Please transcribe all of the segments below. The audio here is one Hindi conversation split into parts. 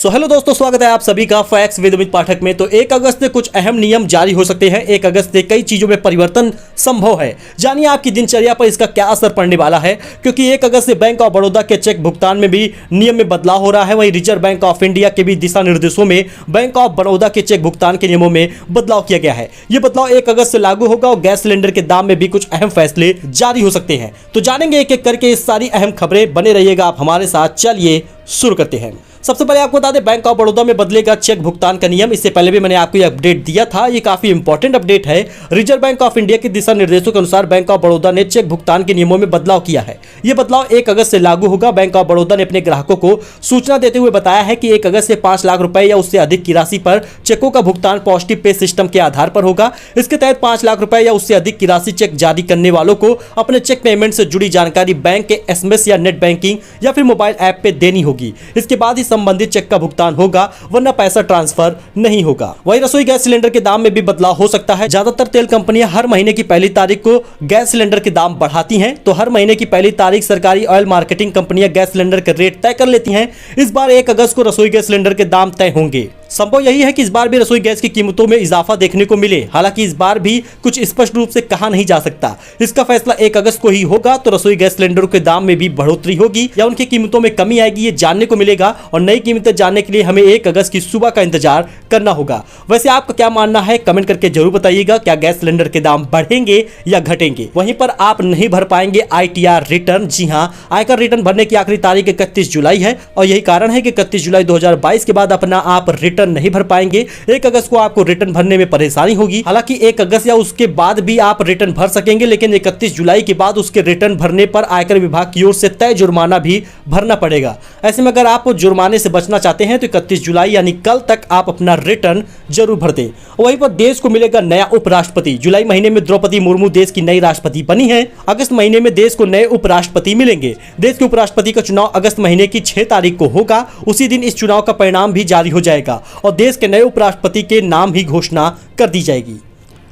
सो हेलो दोस्तों, स्वागत है आप सभी का फैक्ट्स विद अमित पाठक में। तो 1 अगस्त से कुछ अहम नियम जारी हो सकते हैं। 1 अगस्त से कई चीजों में परिवर्तन संभव है। जानिए आपकी दिनचर्या पर इसका क्या असर पड़ने वाला है, क्योंकि 1 अगस्त से बैंक ऑफ बड़ौदा के चेक भुगतान में भी नियम में बदलाव हो रहा है। वहीं रिजर्व बैंक ऑफ इंडिया के भी दिशा निर्देशों में बैंक ऑफ बड़ौदा के चेक भुगतान के नियमों में बदलाव किया गया है। यह बदलाव 1 अगस्त से लागू होगा और गैस सिलेंडर के दाम में भी कुछ अहम फैसले जारी हो सकते हैं। तो जानेंगे एक एक करके इस सारी अहम खबरें। बने रहिएगा आप हमारे साथ। चलिए शुरू करते हैं। सबसे पहले आपको बता दें, बैंक ऑफ बड़ौदा में बदलेगा चेक भुगतान का नियम। इससे पहले भी मैंने आपको ये अपडेट दिया था। ये काफी इंपॉर्टेंट अपडेट है। रिजर्व बैंक ऑफ इंडिया के दिशा निर्देशों के अनुसार बैंक ऑफ बड़ौदा ने चेक भुगतान के नियमों में बदलाव किया है। यह बदलाव 1 अगस्त से लागू होगा। बैंक ऑफ बड़ौदा ने अपने ग्राहकों को सूचना देते हुए बताया है कि 1 अगस्त से 5 लाख रुपए या उससे अधिक की राशि पर चेकों का भुगतान पॉजिटिव पे सिस्टम के आधार पर होगा। इसके तहत 5 लाख रुपए या उससे अधिक की राशि चेक जारी करने वालों को अपने चेक पेमेंट से जुड़ी जानकारी बैंक के SMS या नेट बैंकिंग या फिर मोबाइल ऐप पे देनी होगी। इसके बाद ही संबंधित चेक का भुगतान होगा, वरना पैसा ट्रांसफर नहीं होगा। वहीं रसोई गैस सिलेंडर के दाम में भी बदलाव हो सकता है। ज्यादातर तेल कंपनियां हर महीने की पहली तारीख को गैस सिलेंडर के दाम बढ़ाती हैं, तो हर महीने की पहली तारीख सरकारी ऑयल मार्केटिंग कंपनियां गैस सिलेंडर के रेट तय कर लेती हैं। इस बार 1 अगस्त को रसोई गैस सिलेंडर के दाम तय होंगे। संभव यही है कि इस बार भी रसोई गैस की कीमतों में इजाफा देखने को मिले। हालांकि इस बार भी कुछ स्पष्ट रूप से कहा नहीं जा सकता। इसका फैसला 1 अगस्त को ही होगा। तो रसोई गैस सिलेंडरों के दाम में भी बढ़ोतरी होगी या उनकी कीमतों में कमी आएगी, ये जानने को मिलेगा। और नई कीमतें जानने के लिए हमें 1 अगस्त की सुबह का इंतजार करना होगा। वैसे आपका क्या मानना है, कमेंट करके जरूर बताइएगा। क्या गैस सिलेंडर के दाम बढ़ेंगे या घटेंगे? वहीं पर आप नहीं भर पाएंगे ITR रिटर्न। जी हाँ, आयकर रिटर्न भरने की आखिरी तारीख 31 जुलाई है और यही कारण है कि 31 जुलाई 2022 के बाद अपना आप रिटर्न नहीं भर पाएंगे। 1 अगस्त को आपको रिटर्न भरने में परेशानी होगी। हालांकि 1 अगस्त या उसके बाद भी आप रिटर्न भर सकेंगे, लेकिन 31 जुलाई के बाद उसके रिटर्न भरने पर आयकर विभाग की ओर से तय जुर्माना भी भरना पड़ेगा। ऐसे में अगर आप जुर्माने से बचना चाहते हैं तो 31 जुलाई यानी कल तक आप अपना रिटर्न जरूर भर दें। वहीं पर देश को मिलेगा नया उपराष्ट्रपति। जुलाई महीने में द्रौपदी मुर्मू देश की नई राष्ट्रपति बनी है। अगस्त महीने में देश को नए उपराष्ट्रपति मिलेंगे। देश के उपराष्ट्रपति का चुनाव अगस्त महीने की 6 तारीख को होगा। उसी दिन इस चुनाव का परिणाम भी जारी हो जाएगा और देश के नए उपराष्ट्रपति के नाम ही घोषणा कर दी जाएगी।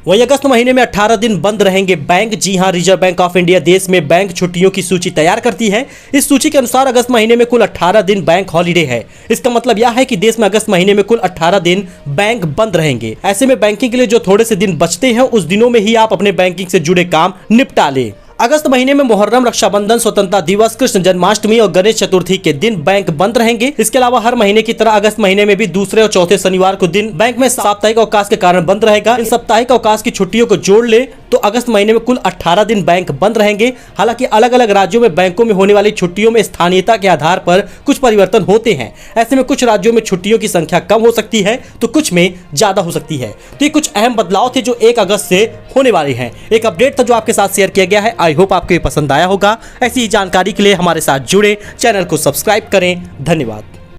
वहीं अगस्त महीने में 18 दिन बंद रहेंगे बैंक। जी हां, रिजर्व बैंक ऑफ इंडिया देश में बैंक छुट्टियों की सूची तैयार करती है। इस सूची के अनुसार अगस्त महीने में कुल 18 दिन बैंक हॉलिडे है। इसका मतलब यह है कि देश में अगस्त महीने में कुल 18 दिन बैंक बंद रहेंगे। ऐसे में बैंकिंग के लिए जो थोड़े से दिन बचते हैं, उस दिनों में ही आप अपने बैंकिंग से जुड़े काम निपटा लें। अगस्त महीने में मुहर्रम, रक्षाबंधन, स्वतंत्रता दिवस, कृष्ण जन्माष्टमी और गणेश चतुर्थी के दिन बैंक बंद रहेंगे। इसके अलावा हर महीने की तरह अगस्त महीने में भी दूसरे और चौथे शनिवार को दिन बैंक में साप्ताहिक अवकाश के कारण बंद रहेगा। इन साप्ताहिक अवकाश की छुट्टियों को जोड़ ले तो अगस्त महीने में कुल 18 दिन बैंक बंद रहेंगे। हालांकि अलग अलग राज्यों में बैंकों में होने वाली छुट्टियों में स्थानीयता के आधार पर कुछ परिवर्तन होते हैं। ऐसे में कुछ राज्यों में छुट्टियों की संख्या कम हो सकती है तो कुछ में ज्यादा हो सकती है। तो ये कुछ अहम बदलाव थे जो 1 अगस्त से होने वाले हैं। एक अपडेट था जो आपके साथ शेयर किया गया है। आई होप आपको ये पसंद आया होगा। ऐसी जानकारी के लिए हमारे साथ जुड़े, चैनल को सब्सक्राइब करें। धन्यवाद।